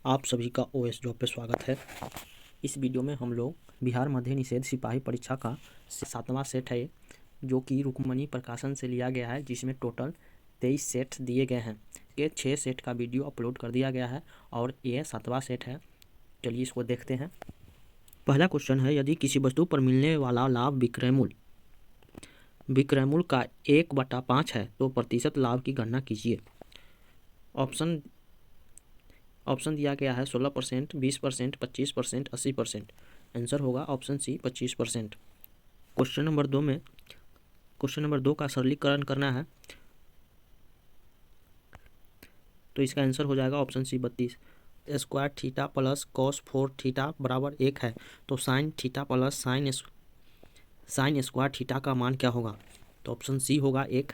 आप सभी का ओएस जॉब पे स्वागत है। इस वीडियो में हम लोग बिहार मध्य निषेध सिपाही परीक्षा का 7वां सेट है, जो कि रुक्मणी प्रकाशन से लिया गया है, जिसमें टोटल 23 सेट दिए गए हैं। ये 6 सेट का वीडियो अपलोड कर दिया गया है और ये 7वां सेट है। चलिए इसको देखते हैं। पहला क्वेश्चन है, यदि किसी वस्तु पर मिलने वाला लाभ विक्रय मूल्य का 1/5 है तो प्रतिशत लाभ की गणना कीजिए। ऑप्शन दिया गया है 16%, 20%, 25%, 80%। आंसर होगा ऑप्शन सी 25%। क्वेश्चन नंबर 2 का सरलीकरण करना है तो इसका आंसर हो जाएगा option C 32। Square theta plus cos 4 theta बराबर 1 है तो sine theta plus sine square theta का मान क्या होगा? तो ऑप्शन सी होगा 1।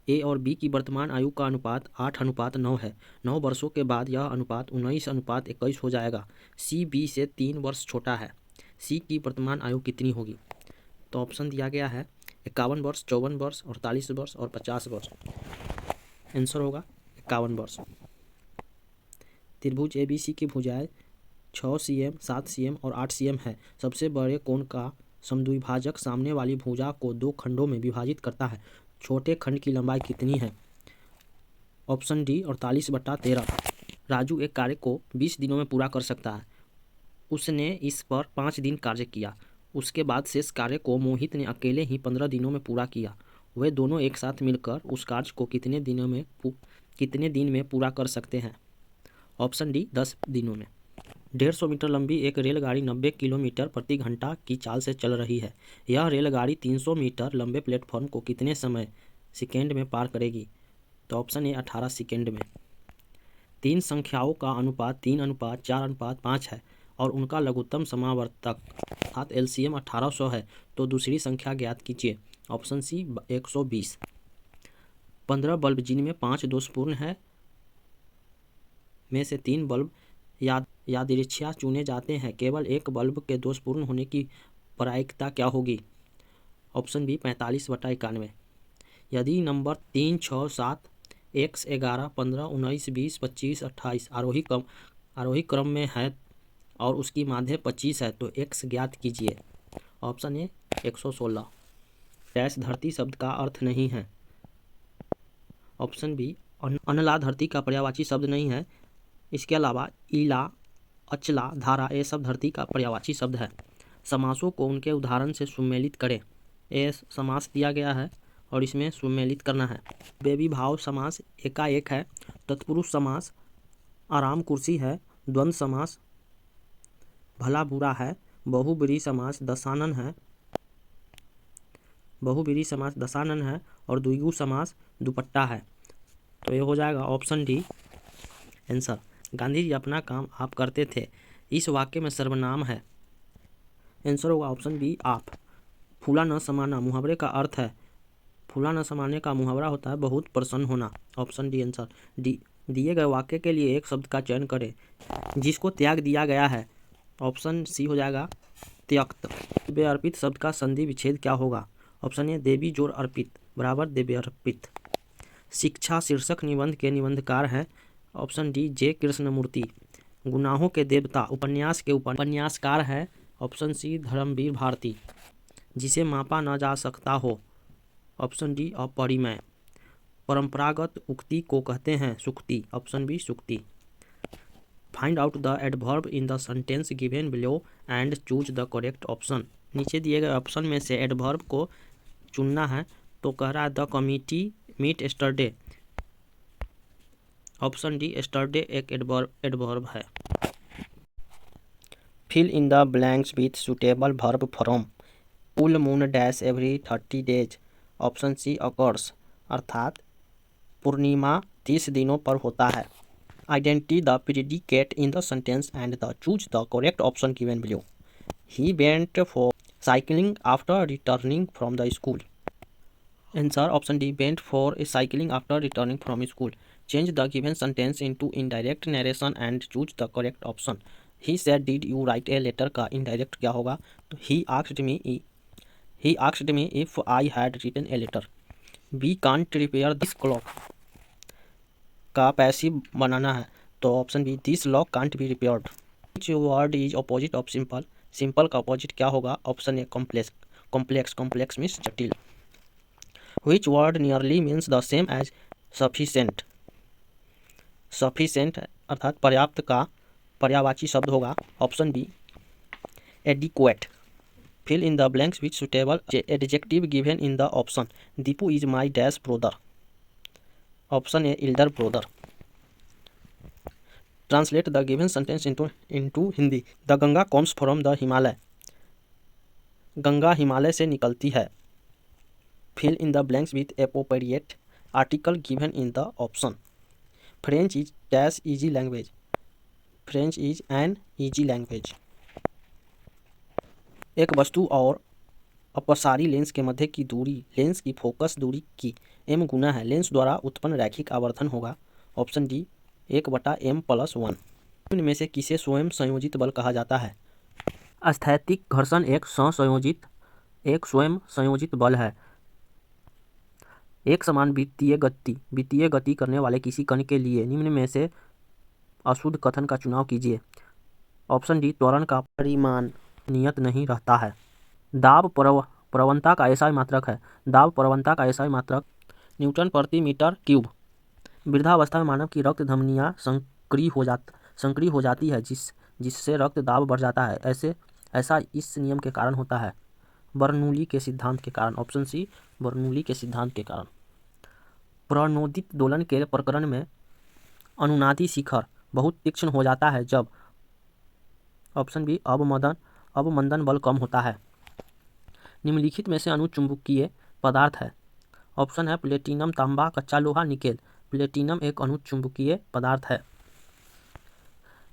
ए और बी की वर्तमान आयु का अनुपात 8:9 है। 9 वर्षों के बाद यह अनुपात 19:21 हो जाएगा। सी बी से 3 वर्ष छोटा है। सी की वर्तमान आयु कितनी होगी? तो ऑप्शन दिया गया है 51 वर्ष, 54 वर्ष, 48 वर्ष और 50 वर्ष। आंसर होगा 51 वर्ष। त्रिभुज ए बी सी की भुजाएं 6 cm, 7 cm और 8 cm है। सबसे बड़े कोण का समद्विभाजक सामने वाली भुजा को 2 खंडों में विभाजित करता है। छोटे खंड की लंबाई कितनी है? Option D 48/13। राजू एक कार्य को 20 दिनों में पूरा कर सकता है। उसने इस पर 5 दिन कार्य किया। उसके बाद शेष कार्य को मोहित ने अकेले ही 15 दिनों में पूरा किया। वे दोनों एक साथ मिलकर उस कार्य को कितने दिन में पूरा कर सकते हैं? ऑप्शन डी 10 दिनों में। 150 मीटर लंबी एक रेलगाड़ी 90 किलोमीटर प्रति घंटा की चाल से चल रही है। यह रेलगाड़ी 300 मीटर लंबे प्लेटफॉर्म को कितने सेकेंड में पार करेगी? तो ऑप्शन ए 18 सेकेंड में। 3 संख्याओं का अनुपात 3:4:5 है और उनका लघुत्तम समावर्तक अर्थात एलसीएम 1800 है, तो दूसरी संख्या ज्ञात कीजिए। Option C 120। 15 बल्ब जिनमें 5 दोषपूर्ण है में से 3 बल्ब यादृच्छिया चुने जाते हैं। केवल एक बल्ब के दोषपूर्ण होने की प्रायिकता क्या होगी? Option B 45/91। यदि नंबर 3, 6, 7, x 11, 15, 19, 20, 25, 28 आरोही क्रम में है और उसकी माध्य 25 है तो x ज्ञात कीजिए। Option A 116। डैश धरती शब्द का अर्थ नहीं है। ऑप्शन बी अनला धरती का पर्यायवाची शब्द नहीं है। इसके अलावा ईला, अचला, धारा ये सब धरती का पर्यायवाची शब्द है। समासों को उनके उदाहरण से सुमेलित करें। ये समास दिया गया है और इसमें सुमेलित करना है। बेविभाव समास एकाएक है। तत्पुरुष समास आराम कुर्सी है। द्वंद्व समास भला बुरा है। बहुब्रीहि समास दशानन है और द्विगु समास दुपट्टा है। तो ये हो जाएगा option D answer. Gandhi ji अपना काम आप करते थे, इस वाक्य में सर्वनाम है। आंसर होगा ऑप्शन बी आप। फूला न समाना मुहावरे का अर्थ है। फूला न समाने का मुहावरा होता है बहुत प्रसन्न होना। Option D answer. डी दिए गए वाक्य के लिए एक शब्द का चयन करें जिसको त्याग दिया गया है। ऑप्शन सी हो जाएगा त्यक्त। दिव्य अर्पित शब्द का संधि विच्छेद क्या होगा? ऑप्शन ए देवी जोड़ अर्पित बराबर दिव्य अर्पित। शिक्षा शीर्षक निबंध के निबंधकार हैं। Option D J Krishnamurti. गुनाहों के देवता उपन्यास के उपन्यासकार है। Option C Dharamvir Bharati. जिसे मापा न जा सकता हो। ऑप्शन डी अपरिमेय। परंपरागत उक्ति को कहते हैं सुक्ति। ऑप्शन बी सुक्ति। Find out the adverb in the sentence given below and choose the correct option. नीचे दिए गए ऑप्शन में से एडवर्ब को चुनना है तो कह रहा है the committee meet yesterday. Option D yesterday एक एडवर्ब है। Fill in the blanks with suitable verb form. Full moon dash every 30 days. Option C occurs अर्थात पूर्णिमा 30 दिनों पर होता है। Identity the predicate in the sentence and the choose the correct option given below. He went for cycling after returning from the school. Answer option D went for a cycling after returning from school. Change the given sentence into indirect narration and choose the correct option. He said did you write a letter का indirect क्या होगा? तो he asked me if I had written a letter. We can't repair this clock का passive बनाना है तो option B, this lock can't be repaired. Which word is opposite of simple, simple का opposite क्या होगा? Option A, complex, complex, complex means जटिल। विच word nearly means the same as sufficient, sufficient अर्थात पर्याप्त का पर्यायवाची शब्द होगा। Option B, adequate. Fill in the blanks which suitable adjective given in the option. Deepu is my dash brother. Option A, elder brother. Translate the given sentence into Hindi. The Ganga comes from the Himalaya, Ganga Himalaya से निकलती है। Fill in the blanks with appropriate article given in the option. French is dash easy language, French is an easy language. एक वस्तु और अपसारी lens के मध्य की दूरी लेंस की फोकस दूरी की m गुना है। लेंस द्वारा उत्पन्न रैखिक आवर्धन होगा। Option D, 1/m+1। निम्न में से किसे स्वयं संयोजित बल कहा जाता है? स्थैतिक घर्षण एक स्वयं संयोजित बल है। एक समान वित्तीय गति करने वाले किसी कण के लिए निम्न में से अशुद्ध कथन का चुनाव कीजिए। ऑप्शन डी, त्वरण का परिमाण नियत नहीं रहता है। दाब प्रवणता का एसआई मात्रक है। दाब प्रवणता का एसआई मात्रक न्यूटन प्रति मीटर क्यूब। वृद्धावस्था में मानव की रक्त धमनियां संकरी हो जाती है जिससे रक्त दाब बढ़ जाता है। ऐसा इस नियम के कारण होता है, बर्नौली के सिद्धांत के कारण। ऑप्शन सी, बर्नौली के सिद्धांत के कारण। प्रणोदित दोलन के प्रकरण में अनुनादी शिखर बहुत तीक्ष्ण हो जाता है जब। ऑप्शन बी, अवमंदन बल कम होता है। निम्नलिखित में से अनुचुंबकीय पदार्थ है। ऑप्शन है प्लेटिनम, तांबा, कच्चा लोहा, निकेल। प्लेटिनम एक अनुचुंबकीय पदार्थ है।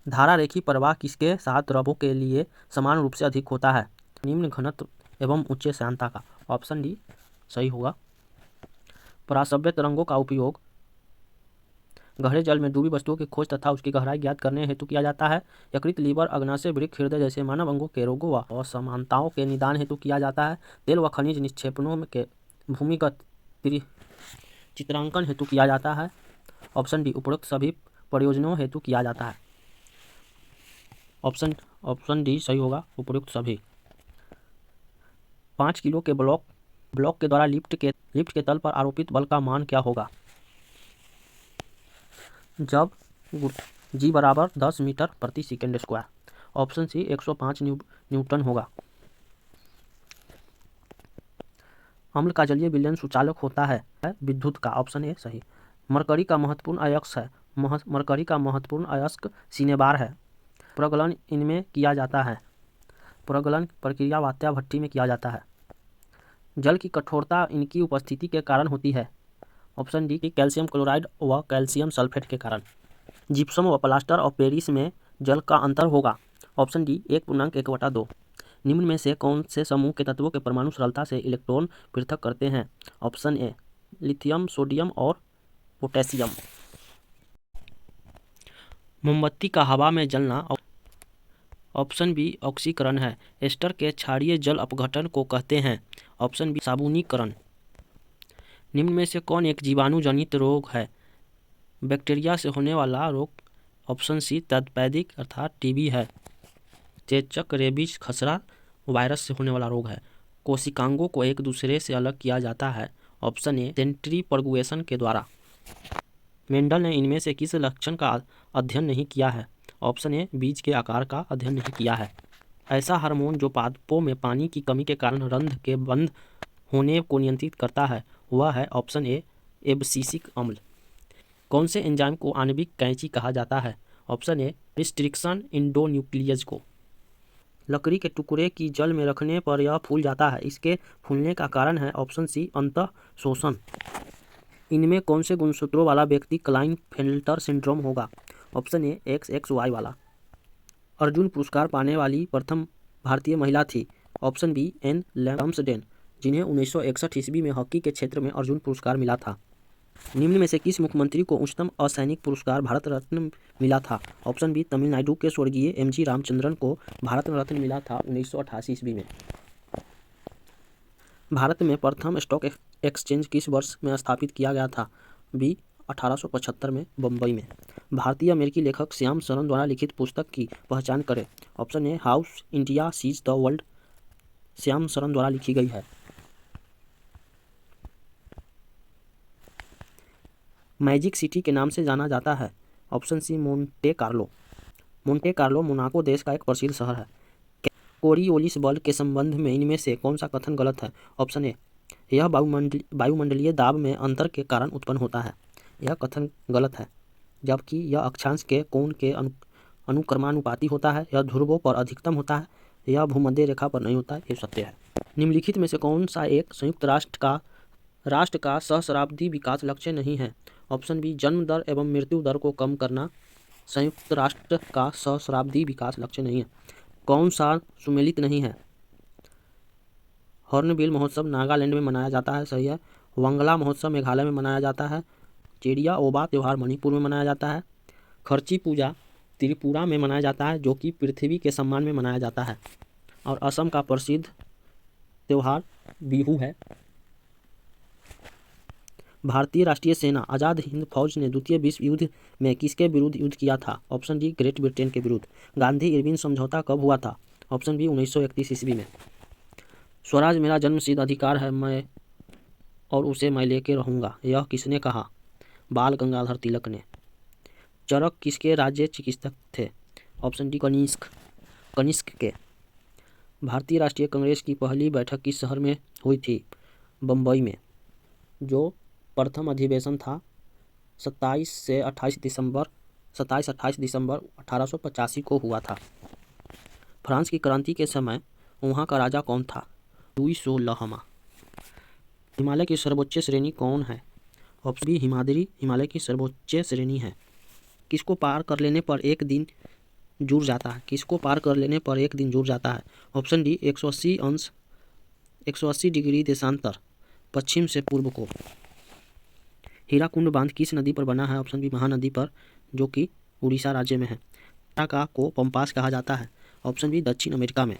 धारा रेखी प्रवाह किसके साथ द्रवों के लिए समान रूप से अधिक होता है? निम्न घनत्व एवं उच्च श्यानता का। ऑप्शन डी सही होगा। पराश्रव्य तरंगों का उपयोग गहरे जल में डूबी वस्तुओं की खोज तथा उसकी गहराई ज्ञात करने हेतु किया जाता है। यकृत, लीवर, अग्नाशय, वृक्क, हृदय जैसे मानव अंगों के रोगों व असमानताओं के निदान हेतु किया जाता है। तेल व खनिज निक्षेपणों के भूमिगत चित्रांकन हेतु किया जाता है। ऑप्शन डी, उपरोक्त सभी प्रयोजनों हेतु किया जाता है। ऑप्शन डी सही होगा, उपरोक्त सभी। 5 किलो के ब्लॉक के द्वारा लिफ्ट के तल पर आरोपित बल का मान क्या होगा? जब जी बराबर 10 मीटर प्रति second square. Option C, 105 newton होगा। अम्ल का जलीय विलयन सुचालक होता है विद्युत का। ऑप्शन ए सही। मरकरी का महत्वपूर्ण अयस्क है। मरकरी का महत्वपूर्ण अयस्क सिनेबार है। प्रगलन इनमें किया जाता है। प्रगलन प्रक्रिया वात्या भट्ठी में किया जाता है। जल की कठोरता इनकी उपस्थिति के कारण होती है। ऑप्शन डी, कैल्शियम क्लोराइड व कैल्शियम सल्फेट के कारण। जिप्सम व प्लास्टर ऑफ पेरिस में जल का अंतर होगा। Option D, 1.1/2। निम्न में से कौन से समूह के तत्वों के परमाणु सरलता से इलेक्ट्रॉन पृथक करते हैं? ऑप्शन ए, लिथियम, सोडियम और पोटेशियम। मोमबत्ती का हवा में जलना। ऑप्शन बी, ऑक्सीकरण है। एस्टर के क्षारीय जल अपघटन को कहते हैं। ऑप्शन बी, साबुनीकरण। निम्न में से कौन एक जीवाणु जनित रोग है? बैक्टीरिया से होने वाला रोग। ऑप्शन सी, तद्वैदिक अर्थात टीबी है। चेचक, रेबीज, खसरा वायरस से होने वाला रोग है। कोशिकांगों को एक दूसरे से अलग किया जाता है। ऑप्शन ए, सेंट्रीफ्यूगेशन के द्वारा। मेंडल ने इनमें से किस लक्षण का अध्ययन नहीं किया है? ऑप्शन ए, बीज के आकार का अध्ययन नहीं किया है। ऐसा हार्मोन जो पादपों में पानी की कमी के कारण रंध्र के बंद होने को नियंत्रित करता है वह है। ऑप्शन ए, एब्सिसिक अम्ल। कौन से एंजाइम को आणविक कैंची कहा जाता है? ऑप्शन ए, रिस्ट्रिक्शन इंडोन्यूक्लियज को। लकड़ी के टुकड़े की जल में रखने पर यह फूल जाता है। इसके फूलने का कारण है। ऑप्शन सी, अंतः शोषण। इनमें कौन से गुणसूत्रों वाला व्यक्ति क्लाइनफेल्टर सिंड्रोम होगा? ऑप्शन ए, XXY वाला। अर्जुन पुरस्कार पाने वाली प्रथम भारतीय महिला थी। ऑप्शन बी, एन लैम्सडेन, जिन्हें 1961 ईस्वी में हॉकी के क्षेत्र में अर्जुन पुरस्कार मिला था। निम्न में से किस मुख्यमंत्री को उच्चतम असैनिक पुरस्कार भारत रत्न मिला था? ऑप्शन बी, तमिलनाडु के स्वर्गीय MG रामचंद्रन को भारत रत्न मिला था 1988 ईस्वी में। भारत में प्रथम स्टॉक एक्सचेंज किस वर्ष में स्थापित किया गया था? बी, 1875 में बम्बई में। भारतीय अमेरिकी लेखक श्याम शरण द्वारा लिखित पुस्तक की पहचान करें। Option A house India sees the world, Shyam Saran द्वारा लिखी गई है। मैजिक सिटी के नाम से जाना जाता है। Option C Monte Carlo. Monte Carlo Monaco देश का एक प्रसिद्ध शहर है। कोरियोलिस बल के संबंध में इनमें से कौन सा कथन गलत है? ऑप्शन ए यह वायुमंडलीय दाब में अंतर के कारण उत्पन्न होता है, यह कथन गलत है। जबकि यह अक्षांश के कोण के अनुक्रमानुपाती होता है, यह ध्रुवों पर अधिकतम होता है, यह भूमध्य रेखा पर नहीं होता है, ये सत्य है। निम्नलिखित में से कौन सा एक संयुक्त राष्ट्र का सहस्राब्दी विकास लक्ष्य नहीं है? ऑप्शन बी जन्म दर एवं मृत्यु दर को कम करना संयुक्त राष्ट्र का सहस्राब्दी विकास लक्ष्य नहीं है। कौन सा सुमेलित नहीं है? हॉर्नबिल महोत्सव नागालैंड में मनाया जाता है, सही है। वंगला महोत्सव मेघालय में मनाया जाता है। चेरिया ओबा त्यौहार मणिपुर में मनाया जाता है। खर्ची पूजा त्रिपुरा में मनाया जाता है, जो कि पृथ्वी के सम्मान में मनाया जाता है। और असम का प्रसिद्ध त्यौहार बिहू है। भारतीय राष्ट्रीय सेना आज़ाद हिंद फौज ने द्वितीय विश्व युद्ध में किसके विरुद्ध युद्ध किया था? ऑप्शन डी ग्रेट ब्रिटेन के विरुद्ध। गांधी इरविन समझौता कब हुआ था? ऑप्शन बी 1931 ईस्वी में। स्वराज मेरा जन्मसिद्ध अधिकार है, और उसे मैं लेके रहूँगा, यह किसने कहा? बाल गंगाधर तिलक ने। चरक किसके राज्य चिकित्सक थे? ऑप्शन डी कनिष्क के। भारतीय राष्ट्रीय कांग्रेस की पहली बैठक किस शहर में हुई थी? बम्बई में। जो प्रथम अधिवेशन था 27-28 दिसंबर 1885 को हुआ था। फ्रांस की क्रांति के समय वहाँ का राजा कौन था? लुई सोलहवां। हिमालय की सर्वोच्च श्रेणी कौन है? ऑप्शन बी हिमाद्री हिमालय की सर्वोच्च श्रेणी है। किसको पार कर लेने पर एक दिन जुड़ जाता है? किसको पार कर लेने पर एक दिन जुड़ जाता है? ऑप्शन डी 180 डिग्री देशांतर पश्चिम से पूर्व को। हीराकुंड बांध किस नदी पर बना है? ऑप्शन बी महानदी पर, जो कि उड़ीसा राज्य में है। का को पंपास कहा जाता है? ऑप्शन बी दक्षिण अमेरिका में।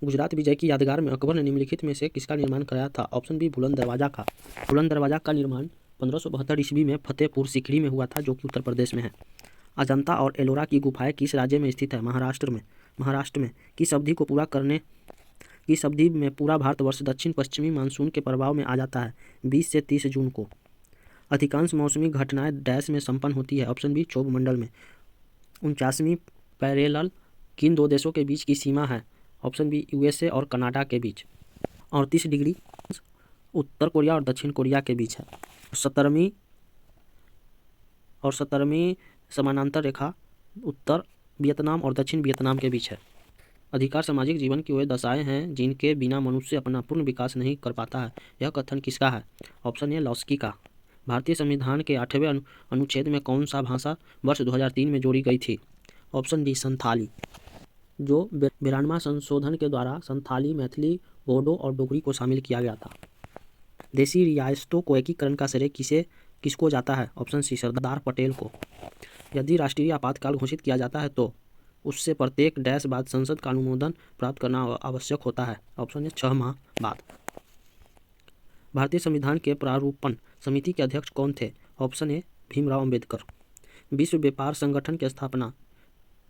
गुजरात विजय की यादगार में अकबर ने निम्नलिखित में से किसका निर्माण कराया था? ऑप्शन बी बुलंद दरवाजा का। बुलंद दरवाजा का निर्माण 1572 ईस्वी में फतेहपुर सीकरी में हुआ था, जो कि उत्तर प्रदेश में है। अजंता और एलोरा की गुफाएं किस राज्य में स्थित है? महाराष्ट्र में। किस अवधि में पूरा भारतवर्ष दक्षिण पश्चिमी मानसून के प्रभाव में आ जाता है? 20 से 30 जून को। अधिकांश मौसमी घटनाएं डैश में संपन्न होती है? ऑप्शन बी क्षोभ मंडल में। 49वीं पैरेलल किन दो देशों के बीच की सीमा है? ऑप्शन बी यूएसए और कनाडा के बीच। 38 डिग्री उत्तर कोरिया और दक्षिण कोरिया के बीच है। 17वीं समानांतर रेखा उत्तर वियतनाम और दक्षिण वियतनाम के बीच है। अधिकार सामाजिक जीवन की वे दशाएं हैं जिनके बिना मनुष्य अपना पूर्ण विकास नहीं कर पाता है, यह कथन किसका है? ऑप्शन ए लॉस्की का। भारतीय संविधान के 8वें अनुच्छेद में कौन सा भाषा वर्ष 2003 में जोड़ी गई थी? Option D Santhali. जो 92वां संशोधन के द्वारा संथाली, मैथिली, बोडो और डोगरी को शामिल किया गया था। देशी रियासतों को एकीकरण का श्रेय किसको जाता है? ऑप्शन सी सरदार पटेल को। यदि राष्ट्रीय आपातकाल घोषित किया जाता है तो उससे प्रत्येक डैश बाद संसद का अनुमोदन प्राप्त करना आवश्यक होता है? ऑप्शन ए 6 माह बाद। भारतीय संविधान के प्रारूपण समिति के अध्यक्ष कौन थे? Option A Bhimrao Ambedkar. विश्व व्यापार संगठन की स्थापना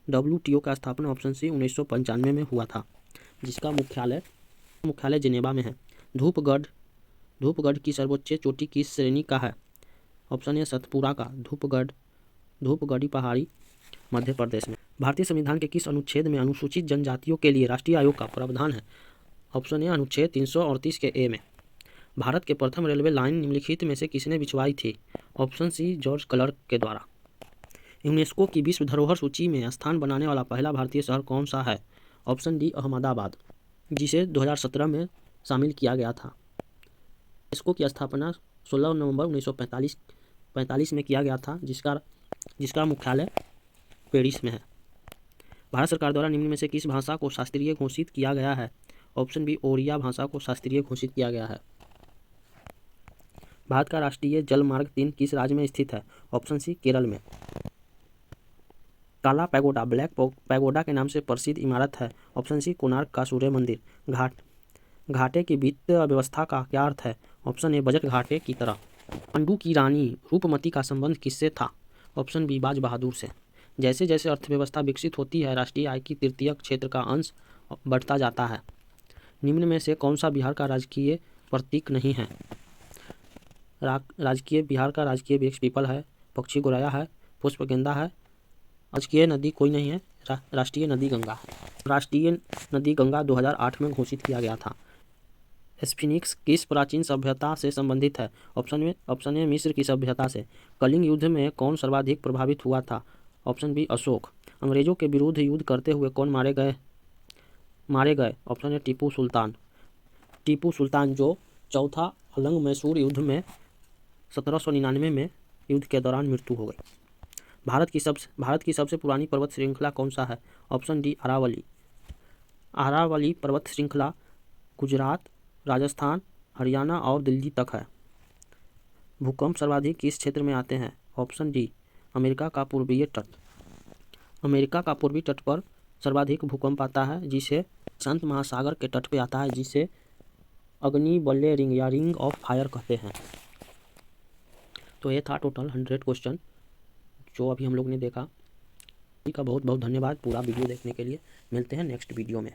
WTO का स्थापना ऑप्शन सी 1995 में हुआ था, जिसका मुख्यालय जिनेवा में है। धूपगढ़ की सर्वोच्च चोटी किस श्रेणी का है? ऑप्शन ए सतपुरा का। धूपगढ़ी पहाड़ी मध्य प्रदेश में। भारतीय संविधान के किस अनुच्छेद में अनुसूचित जनजातियों के लिए राष्ट्रीय आयोग का प्रावधान है? ऑप्शन ए अनुच्छेद 338 के ए में। भारत के प्रथम रेलवे लाइन निम्नलिखित में से किसने बिछवाई थी? ऑप्शन सी जॉर्ज क्लर्क के द्वारा। यूनेस्को की विश्व धरोहर सूची में स्थान बनाने वाला पहला भारतीय शहर कौन सा है? ऑप्शन डी अहमदाबाद, जिसे 2017 में शामिल किया गया था। यूनेस्को की स्थापना 16 नवंबर 1945 में किया गया था, जिसका मुख्यालय पेरिस में है। भारत सरकार द्वारा निम्न में से किस भाषा को शास्त्रीय घोषित किया गया है? ऑप्शन बी ओडिया भाषा को शास्त्रीय घोषित किया गया है। भारत का राष्ट्रीय जल मार्ग 3 किस राज्य में स्थित है? ऑप्शन सी केरल में। काला पैगोडा ब्लैक पैगोडा के नाम से प्रसिद्ध इमारत है? ऑप्शन सी कोणार्क का सूर्य मंदिर। घाटे की वित्त व्यवस्था का क्या अर्थ है? ऑप्शन ए बजट घाटे की तरह। पांडु की रानी रूपमती का संबंध किससे था? ऑप्शन बी बाज बहादुर से। जैसे जैसे अर्थव्यवस्था विकसित होती है, राष्ट्रीय आय की तृतीयक क्षेत्र का अंश बढ़ता जाता है। निम्न में से कौन सा बिहार का राजकीय प्रतीक नहीं है? बिहार का राजकीय वृक्ष पीपल है, पक्षी गोरैया है, पुष्प गेंदा है। राजकीय नदी कोई नहीं है, राष्ट्रीय नदी गंगा है। राष्ट्रीय नदी गंगा 2008 में घोषित किया गया था। स्फिनिक्स किस प्राचीन सभ्यता से संबंधित है? ऑप्शन ए मिस्र की सभ्यता से। कलिंग युद्ध में कौन सर्वाधिक प्रभावित हुआ था? Option B Ashoka. अंग्रेजों के विरुद्ध युद्ध करते हुए कौन मारे गए? ऑप्शन ए टीपू सुल्तान जो चौथा अलंग मैसूर युद्ध में 1799 में युद्ध के दौरान मृत्यु हो गई। भारत की सबसे पुरानी पर्वत श्रृंखला कौन सा है? ऑप्शन डी अरावली पर्वत श्रृंखला गुजरात, राजस्थान, हरियाणा और दिल्ली तक है। भूकंप सर्वाधिक किस क्षेत्र में आते हैं? ऑप्शन डी अमेरिका का पूर्वी तट पर सर्वाधिक भूकंप आता है, जिसे शांत महासागर के तट पे आता है, जिसे अग्निवलय रिंग या रिंग ऑफ फायर कहते हैं। तो ये था टोटल 100 क्वेश्चन जो अभी हम लोग ने देखा। का बहुत बहुत धन्यवाद पूरा वीडियो देखने के लिए। मिलते हैं नेक्स्ट वीडियो में।